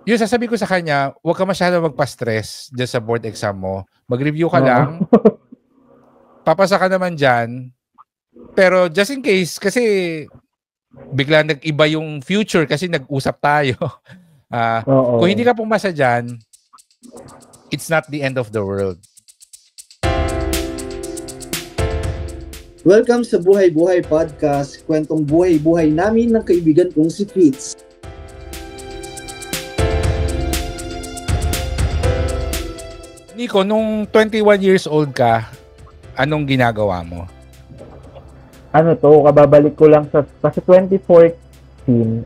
Yung sasabi ko sa kanya, huwag ka masyado magpa-stress dyan sa board exam mo. Mag-review ka lang. Papasa ka naman dyan. Pero just in case, kasi bigla nag-iba yung future kasi nag-usap tayo. Kung hindi ka pumasa dyan, it's not the end of the world. Welcome sa Buhay Buhay Podcast, kwentong buhay-buhay namin ng kaibigan kong si Fitz. Nico, nung 21 years old ka, anong ginagawa mo? Kababalik ko lang sa 2014,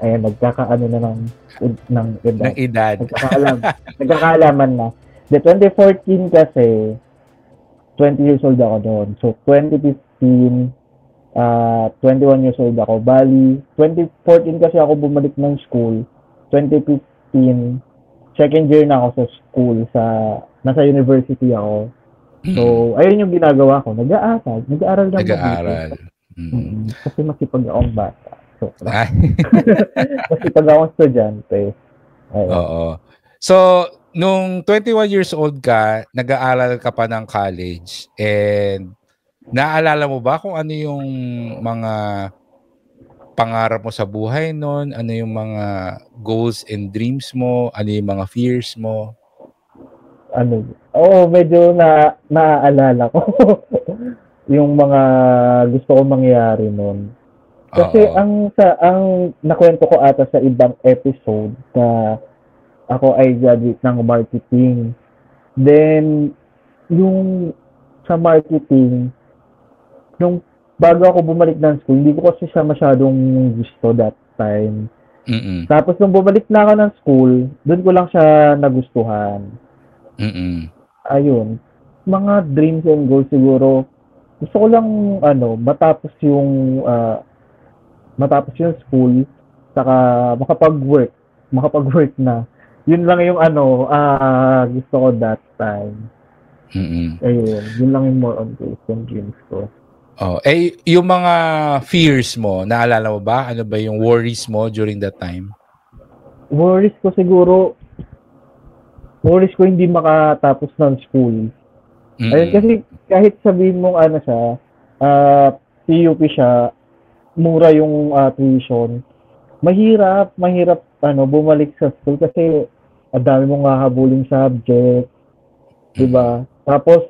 ayan, nagkakaano na ng edad. Nagkakaalaman na. The 2014 kasi, 20 years old ako doon. So, 2015, 21 years old ako. Bali, 2014 kasi ako bumalik ng school. 2015, second year na ako sa school, nasa university ako. So, ayun yung ginagawa ko. Nag-aaral lang. Nag-aaral. Kasi masipag akong bata. So, masipag akong estudyante. Oo. So, nung 21 years old ka, nag-aaral ka pa ng college, and naalala mo ba kung ano yung mga pangarap mo sa buhay noon? Ano yung mga goals and dreams mo? Ano yung mga fears mo? Medyo naaalala ko yung mga gusto kong mangyari noon. Kasi ang nakwento ko ata sa ibang episode na ako ay graduate ng marketing. Then, yung sa marketing, nung bago ako bumalik ng school, hindi ko kasi siya masyadong gusto that time. Tapos, nung bumalik na ako ng school, doon ko lang siya nagustuhan. Ayun. Mga dreams and goals siguro, gusto ko lang, matapos yung school, saka makapag-work na. Yun lang yung gusto ko that time. Ayun, yun lang yung more on goals and dreams ko. Yung mga fears mo, naalala mo ba? Ano ba yung worries mo during that time? Worries ko hindi makatapos ng school. Ayun, kasi kahit sabihin mong PUP siya, mura yung tuition, mahirap bumalik sa school kasi ang dami mong hahabulin subject, diba? Tapos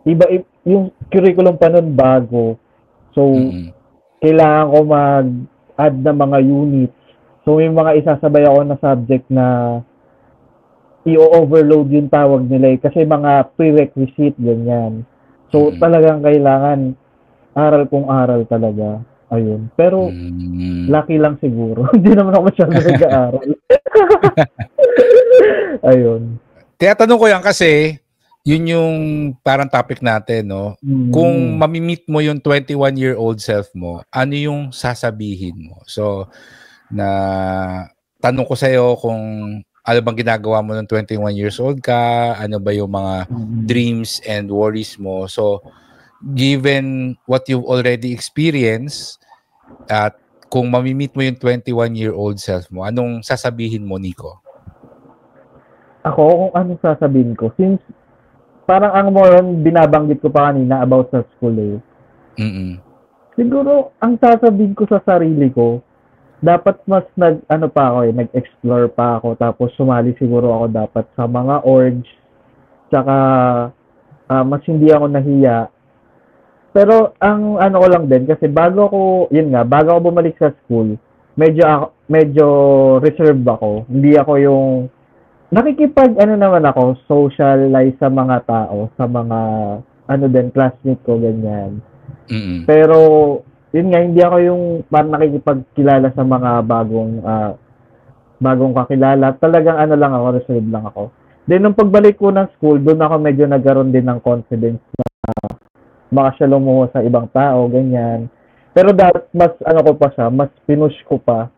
iba yung curriculum pa nun bago, so kailangan ko mag-add na mga units, so may mga isasabay ako na subject na i-overload yung tawag nila kasi mga prerequisite ganyan, so talagang kailangan aral talaga. Ayun. Pero, lucky lang siguro. Hindi naman ako masyadong nag-aaral. Ayun. Tinatanong ko yan kasi, yun yung parang topic natin, no? Kung mamimit mo yung 21-year-old self mo, ano yung sasabihin mo? So, tanong ko sa'yo kung ano bang ginagawa mo ng 21 years old ka, ano ba yung mga dreams and worries mo. So, given what you've already experienced, at kung mamimit mo yung 21-year-old self mo, anong sasabihin mo, Nico? Ako, kung anong sasabihin ko, since parang ang more binabanggit ko pa kanina about sa school siguro, ang sasabihin ko sa sarili ko, dapat mas nag-explore pa ako, tapos sumali siguro ako dapat sa mga orgs, tsaka mas hindi ako nahiya. Pero ang ko lang din, kasi bago ako bumalik sa school, medyo reserved ako. Hindi ako yung naman ako, socialize sa mga tao, sa mga classmate ko, ganyan. Pero yun nga, hindi ako yung parang nakikipagkilala sa mga bagong kakilala. Talagang lang ako, reserved lang ako. Then nung pagbalik ko ng school, doon ako medyo nagkaroon din ng confidence na makasya mo sa ibang tao, ganyan. Pero mas mas pinush ko pa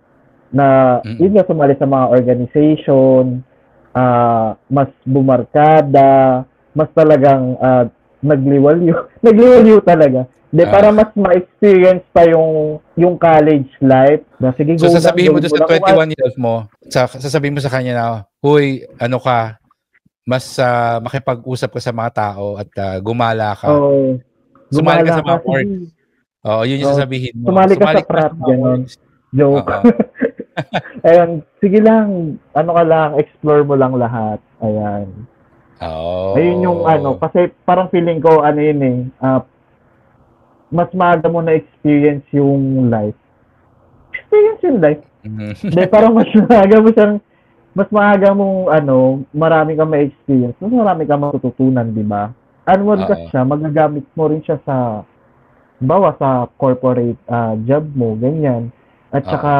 na yun nga, sumali sa mga organization, mas bumarkada, mas talagang nagliwaliw talaga. Para mas ma-experience pa yung college life. So sasabihin mo doon sa 21 years mo, sasabihin mo sa kanya na, huy, ano ka, mas makipag-usap ka sa mga tao at gumala ka. Oo. Sumali ka Gumala sa mga ka, org. sige. Oo, yun yung Oo, sasabihin mo. sumali ka sa Sumali ka na sa frat, mga gano'n. orgs. Joke. Oo. Ayun, sige lang, ano ka lang, explore mo lang lahat. Ayan. Ayun yung Oh. kasi parang feeling ko, ano yun eh, mas maaga mo na experience yung life. Experience yung life. Hindi, parang mas maaga mong, marami kang ma-experience, mas marami kang matututunan, di ba? Ano mo rin kasi Oo. siya, magagamit mo rin siya sa, bawa sa corporate job mo, ganyan. At saka,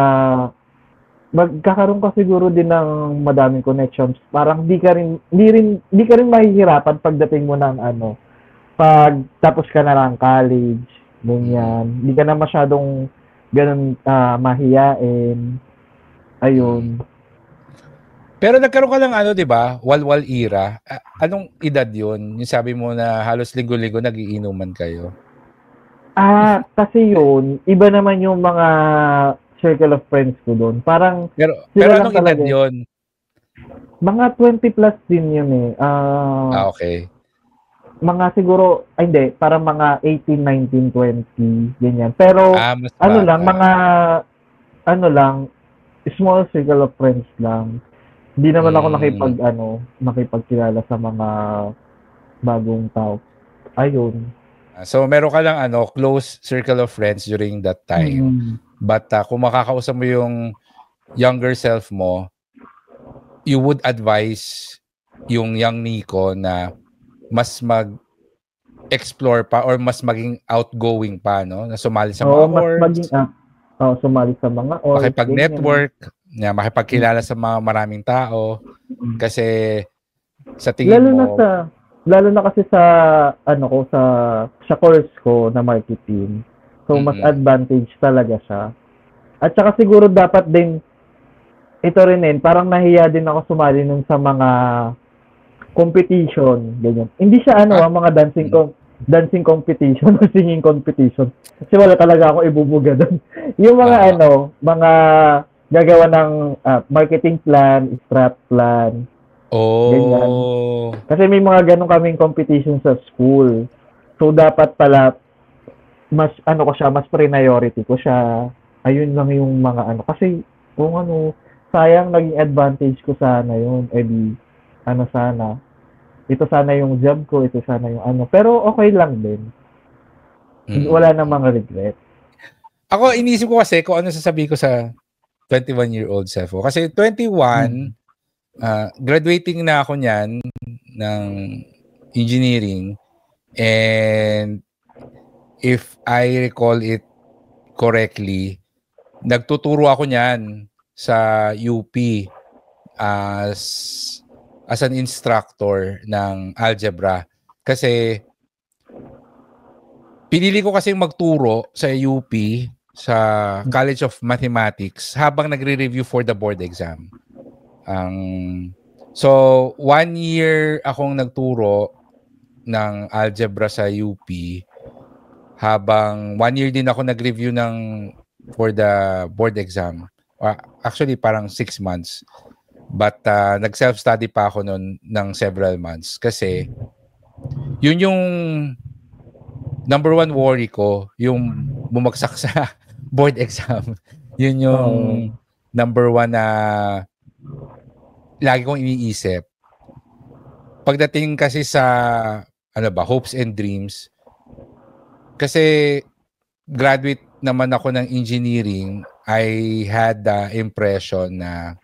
magkakaroon ka siguro din ng madaming connections. Parang di ka rin mahihirapan pagdating mo ng pag tapos ka na ng college, ganyan. Di ka na masyadong ganun mahiyain. Ayun. Pero nagkaroon ka ng 'di ba? Walwal era. Anong edad 'yun? Yung sabi mo na halos linggo-linggo nagiinuman kayo. Kasi yun, iba naman yung mga circle of friends ko doon. Parang Pero sila lang anong edad talaga. 'yun? Mga 20 plus din yun eh. Okay. Mga siguro, hindi, parang mga 18, 19, 20, ganyan. Pero, Mas bata. small circle of friends lang. Hindi naman ako nakipagkilala sa mga bagong tao. Ayun. So meron ka lang close circle of friends during that time. But kung makakausap mo yung younger self mo, you would advise yung young Nico na mas mag-explore pa or mas maging outgoing pa, no? Na sumali sa mga mas orgs. maging sumali sa mga orgs. Makipag-network, makipagkilala sa mga maraming tao. Kasi sa tingin mo... Lalo na kasi sa sa course ko na marketing. So, mas advantage talaga siya. At saka siguro dapat din, ito rin parang nahiya din ako sumali nun sa mga competition, ganyan. Hindi siya mga dancing competition o singing competition. Kasi wala talaga ako ibubuga doon. Yung mga mga gagawa ng marketing plan, strat plan, ganyan. Kasi may mga ganun kaming competition sa school. So, dapat pala, mas mas priority ko siya. Ayun lang yung mga kasi kung sayang naging advantage ko sana yun. Sana. Ito sana yung job ko, ito sana yung Pero okay lang din. Wala namang regret. Ako, inisip ko kasi kung ano sasabihin ko sa 21-year-old self ko. Kasi 21, graduating na ako niyan ng engineering, and if I recall it correctly, nagtuturo ako niyan sa UP as an instructor ng algebra. Kasi pinili ko kasi magturo sa UP sa College of Mathematics habang nagre-review for the board exam. So, 1 year akong nagturo ng algebra sa UP habang 1 year din ako nag-review for the board exam. Actually, parang 6 months. But nag-self-study pa ako noon ng several months kasi yun yung number one worry ko, yung bumagsak sa board exam. Yun yung number one na lagi kong iniisip. Pagdating kasi sa hopes and dreams, kasi graduate naman ako ng engineering, I had the impression na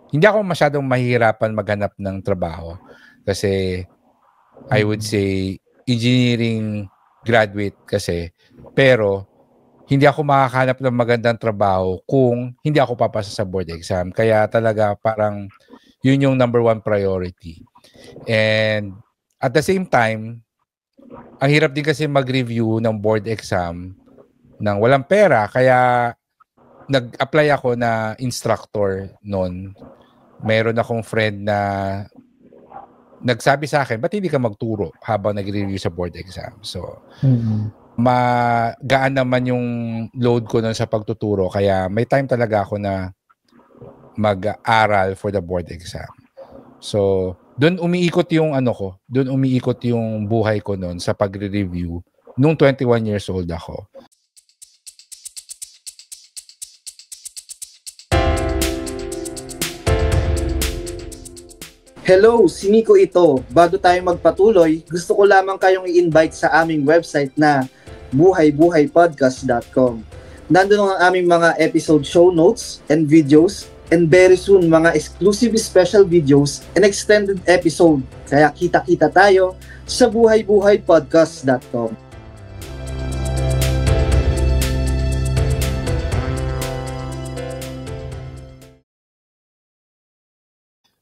hindi ako masyadong mahihirapan maghanap ng trabaho. Kasi I would say engineering graduate kasi. Pero hindi ako makakahanap ng magandang trabaho kung hindi ako papasa sa board exam. Kaya talaga parang yun yung number one priority. And at the same time, ang hirap din kasi mag-review ng board exam nang walang pera. Kaya nag-apply ako na instructor noon. Meron akong friend na nagsabi sa akin, ba't hindi ka magturo habang nag-review sa board exam? So, magaan naman yung load ko nun sa pagtuturo. Kaya may time talaga ako na mag-aral for the board exam. So, doon umiikot yung doon umiikot yung buhay ko noon sa pagre-review nung 21 years old ako. Hello, si Nico ito. Bago tayo magpatuloy, gusto ko lamang kayong i-invite sa aming website na buhaybuhaypodcast.com. Nandun ang aming mga episode show notes and videos, and very soon mga exclusive special videos and extended episode. Kaya kita-kita tayo sa buhaybuhaypodcast.com.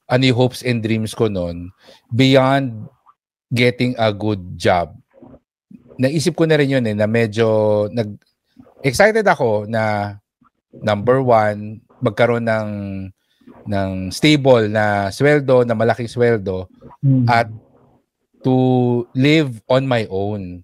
Ano yung hopes and dreams ko noon beyond getting a good job. Naisip ko na rin yun na medyo excited ako na number one, magkaroon ng stable na sweldo, na malaking sweldo, at to live on my own.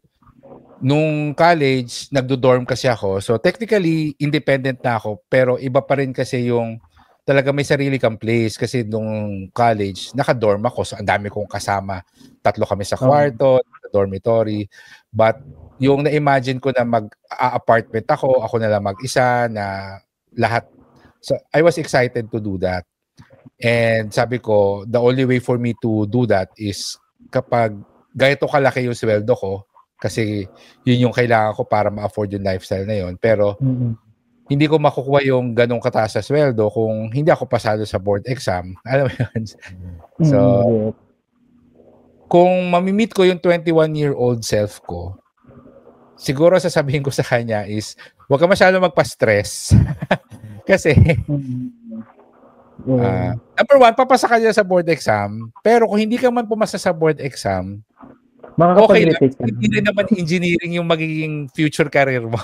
Nung college, nagdo-dorm kasi ako. So technically, independent na ako, pero iba pa rin kasi yung talaga may sarili kang place kasi nung college, naka-dorm ako. So ang dami kong kasama. 3 kami sa kwarto, dormitory. But yung na-imagine ko na mag-apartment ako na lang mag-isa, na lahat. So I was excited to do that. And sabi ko, the only way for me to do that is kapag ganito kalaki yung sweldo ko, kasi yun yung kailangan ko para ma-afford yung lifestyle na yun. Pero hindi ko makukuha yung ganong kataas sa sweldo kung hindi ako pasado sa board exam. Alam mo yun? So, kung mamimit ko yung 21-year-old self ko, siguro sasabihin ko sa kanya is, huwag ka masyado magpa-stress. Kasi, number one, papasa ka dyan sa board exam, pero kung hindi ka man pumasa sa board exam, okay lang, hindi rin naman engineering yung magiging future career mo.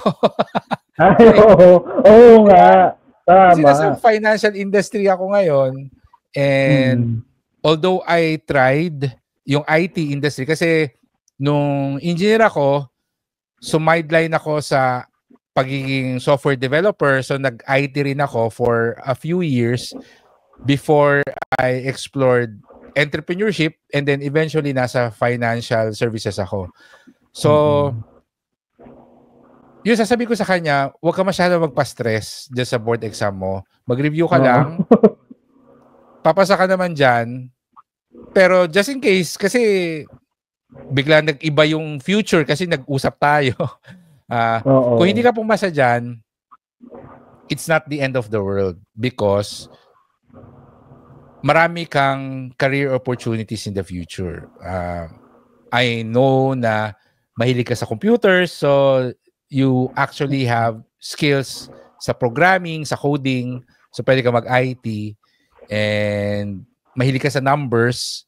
Ay, oo nga. Tama. Kasi nasa financial industry ako ngayon, and although I tried yung IT industry, kasi nung engineer ako, sumideline ako sa pagiging software developer, so nag-IT rin ako for a few years before I explored entrepreneurship, and then eventually nasa financial services ako. So, yun sasabihin ko sa kanya, huwag ka masyado magpa-stress dyan sa board exam mo. Mag-review ka lang. Papasa ka naman dyan. Pero just in case, kasi bigla nag-iba yung future kasi nag-usap tayo. Kung hindi ka pumasa dyan, it's not the end of the world because marami kang career opportunities in the future. I know na mahilig ka sa computers, so you actually have skills sa programming, sa coding, so pwede ka mag-IT, and mahilig ka sa numbers,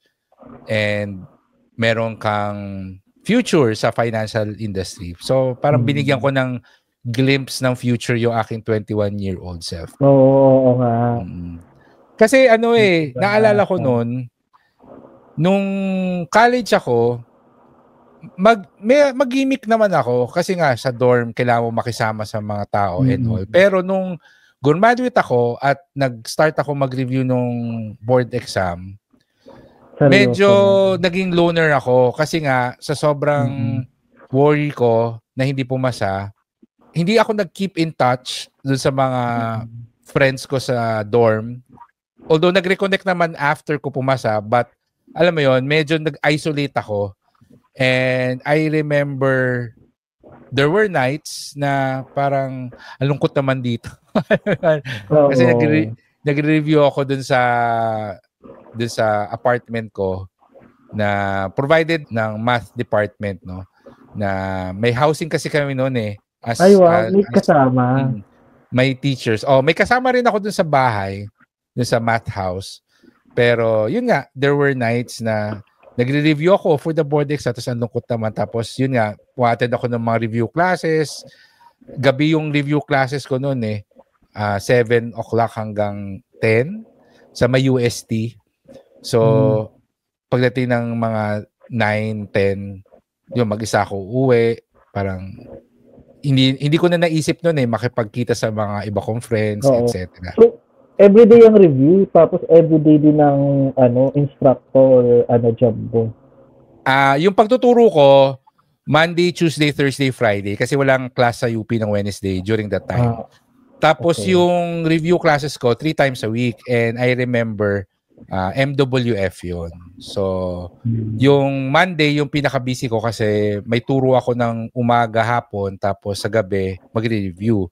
and meron kang future sa financial industry. So parang binigyan ko ng glimpse ng future yung aking 21-year-old self. Oo nga. Kasi naalala ko noon, nung college ako, mag-gimmick naman ako kasi nga sa dorm kailangan mo makisama sa mga tao and all. Pero nung graduate ako at nag-start ako mag-review nung board exam, medyo naging loner ako kasi nga sa sobrang worry ko na hindi pumasa, hindi ako nag-keep in touch dun sa mga friends ko sa dorm. Although nag-reconnect naman after ko pumasa, but alam mo yon, medyo nag-isolate ako. And I remember there were nights na parang alungkot naman dito. Kasi nagre-review ako dun sa apartment ko na provided ng math department, no, na may housing kasi kami noon may kasama. May teachers. May kasama rin ako dun sa bahay, dun sa math house. Pero yun nga, there were nights na nagre-review ako for the board exam, tapos ang lungkot naman. Tapos yun nga, attend ako ng mga review classes. Gabi yung review classes ko noon 7 o'clock hanggang 10 sa may UST. So, pagdating ng mga 9, 10, yun, mag-isa ako uwi. Parang, hindi ko na naisip noon makipagkita sa mga iba kong friends, etc. everyday ang review, tapos everyday din ng instructor job mo. Yung pagtuturo ko, Monday, Tuesday, Thursday, Friday kasi walang class sa UP ng Wednesday during that time. Tapos okay. yung review classes ko 3 times a week, and I remember MWF yun. So yung Monday yung pinaka-busy ko kasi may turo ako ng umaga, hapon, tapos sa gabi magre-review.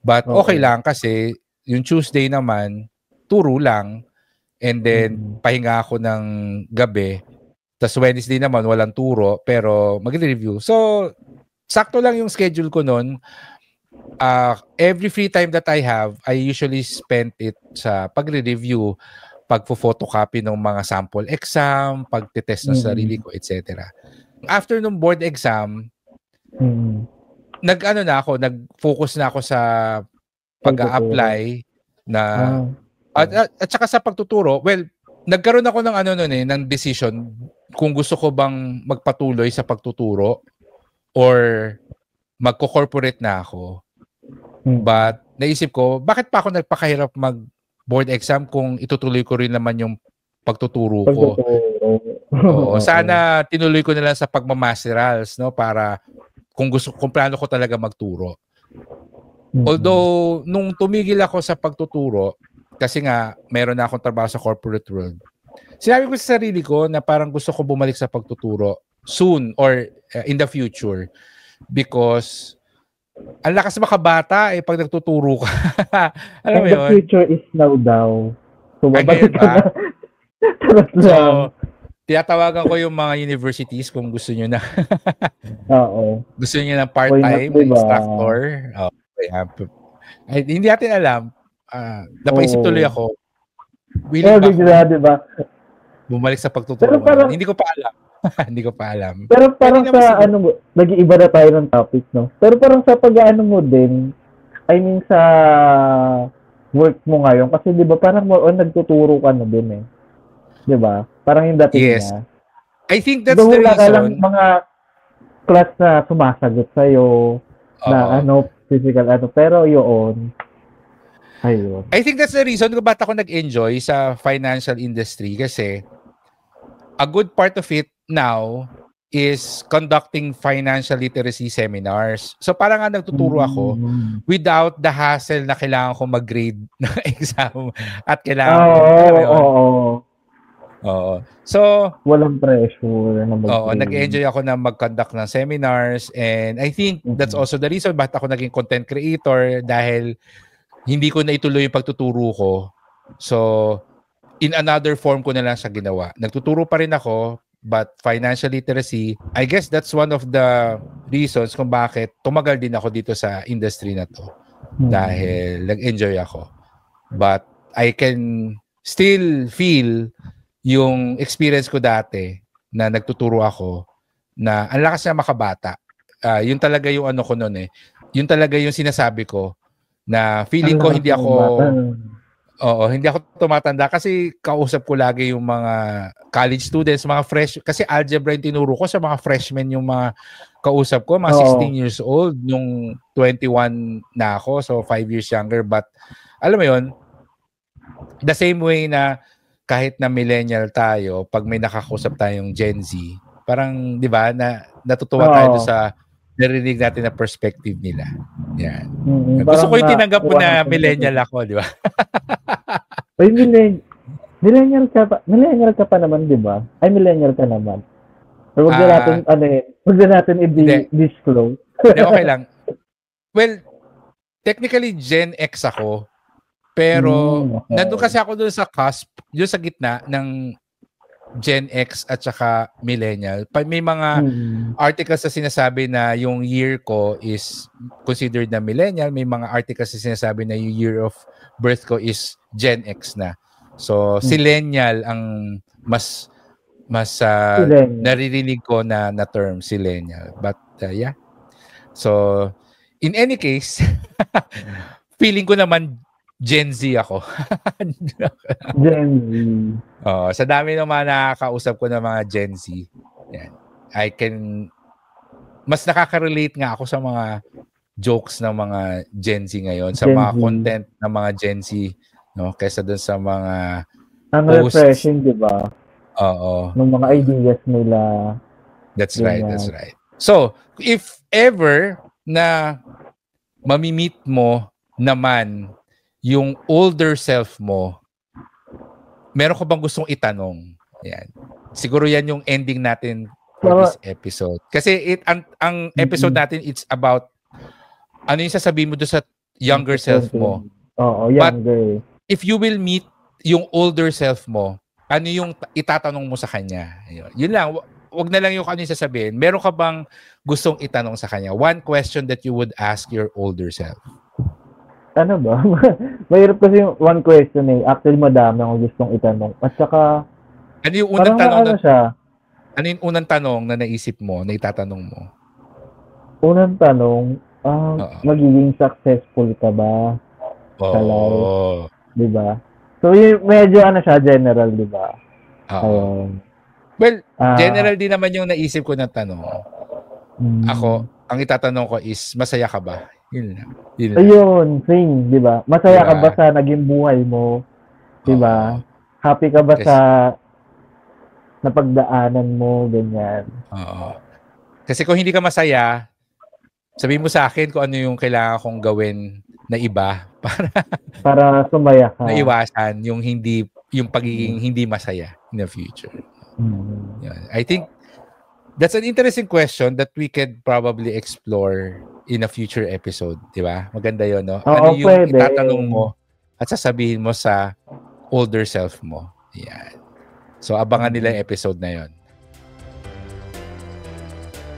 But okay lang kasi yung Tuesday naman turo lang, and then pahinga ako ng gabi. Tapos Wednesday naman walang turo pero magre-review. So sakto lang yung schedule ko noon. Every free time that I have, I usually spend it sa pagre-review, pagfo-photocopy ng mga sample exam, pagte-test ng sarili ko, etc. After nung board exam, nag-focus na ako sa pag-a-apply na at saka sa pagtuturo. Well, nagkaroon ako ng ng decision kung gusto ko bang magpatuloy sa pagtuturo or magko-corporate na ako. But naisip ko, bakit pa ako nagpakahirap mag-board exam kung itutuloy ko rin naman yung pagtuturo ko? Sana tinuloy ko na lang sa pagmamasterals, no, para kung plano ko talaga magturo. Although nung tumigil ako sa pagtuturo kasi nga meron na akong trabaho sa corporate world, sinabi ko sa sarili ko na parang gusto ko bumalik sa pagtuturo soon or in the future, because ang lakas makabata pag nagtuturo ka. Alam mo yun? The future is now daw. So, babalik ka na. So, tinatawagan ko yung mga universities kung gusto nyo na. Gusto nyo na part-time instructor. Hindi natin alam. Napaisip tuloy ako. Willing ba diba? Bumalik sa pagtuturo. Parang, hindi ko pa alam. Hindi ko pa alam. Pero parang sa nag-iiba na tayo ng topic, no? Pero parang sa pag-aano mo din, I mean sa work mo ngayon, kasi di ba parang more on nagtuturo ka na din Di ba? Parang yung dating na. I think that's the reason. Lang mga class na sumasagot sa'yo, na physical pero yun. Ayun. I think that's the reason kung ba't ako nag-enjoy sa financial industry, kasi a good part of it now is conducting financial literacy seminars. So parang nga nagtuturo ako without the hassle na kailangan ko mag-grade ng exam at kailangan So walang pressure na mag-grade. Nag-enjoy ako na mag-conduct ng seminars, and I think that's also the reason bakit ako naging content creator, dahil hindi ko na ituloy yung pagtuturo ko. So in another form ko na lang siya ginawa. Nagtuturo pa rin ako, but financial literacy, I guess that's one of the reasons kung bakit tumagal din ako dito sa industry na to. Dahil nag-enjoy ako. But I can still feel yung experience ko dati na nagtuturo ako, na ang lakas na makabata. Yun talaga yung ko noon Yun talaga yung sinasabi ko, na feeling ko hindi ako tumatanda, kasi kausap ko lagi yung mga college students, mga fresh, kasi algebra yung tinuro ko sa mga freshmen, yung mga kausap ko, mga 16 years old, nung 21 na ako, so 5 years younger. But alam mo yun, the same way na kahit na millennial tayo, pag may nakakausap tayong Gen Z, parang, di ba, natutuwa tayo sa narinig natin na perspective nila. Yan. Gusto ko yung tinanggap mo na millennial ako, di ba? Ay, millennial ka pa naman, di ba? Ay, millennial ka naman. Pero huwag natin i-disclose. Okay lang. Well, technically Gen X ako, pero nandun kasi ako doon sa cusp, doon sa gitna ng Gen X at saka millennial. May mga articles na sinasabi na yung year ko is considered na millennial. May mga articles na sinasabi na yung year of birth ko is Gen X na. So, sillennial ang mas naririnig ko na term, sillennial. But yeah. So, in any case, feeling ko naman Gen Z ako. Gen Z. Sa dami ng mga nakakausap ko ng mga Gen Z, yan, mas nakaka-relate nga ako sa mga jokes ng mga Gen Z ngayon, sa mga content ng mga Gen Z no? Kaysa dun sa mga Ang posts. refreshing, di ba? Oo. Ng mga ideas nila. That's Ganyan. right. So, if ever na mamimit mo naman yung older self mo, meron ka bang gustong itanong? Yan. Siguro yan yung ending natin for this episode. Kasi ang episode natin, it's about ano yung sasabihin mo doon sa younger self mo. Oo, younger. But if you will meet yung older self mo, ano yung itatanong mo sa kanya? Yun lang. Wag na lang yung ano yung sasabihin. Meron ka bang gustong itanong sa kanya? One question that you would ask your older self. Ano ba? Mahirap kasi yung one question eh. Actually, madami akong gustong itanong. At saka, ano yung unang tanong ano siya? Ano yung unang tanong na naisip mo, na itatanong mo? Unang tanong, magiging successful ka ba sa life? Diba? So, medyo ano siya, general, diba? Well, general din naman yung naisip ko na tanong. Ako, ang itatanong ko is, masaya ka ba? Yun lang. Ayun, sing, diba? Masaya ka ba sa naging buhay mo? Diba? Happy ka ba sa napagdaanan mo, ganyan? Oo. Kasi kung hindi ka masaya, sabihin mo sa akin kung ano yung kailangan kong gawin na iba para sumaya ka. Naiwasan yung pagiging hindi masaya in the future. Yeah. I think that's an interesting question that we could probably explore in a future episode, di ba? Maganda yun, no? Ano yung itatanong mo at sasabihin mo sa older self mo? Yan. So, abangan nila yung episode na yun.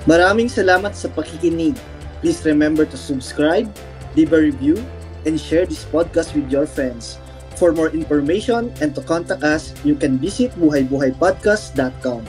Maraming salamat sa pakikinig. Please remember to subscribe, leave a review, and share this podcast with your friends. For more information and to contact us, you can visit buhaybuhaypodcast.com.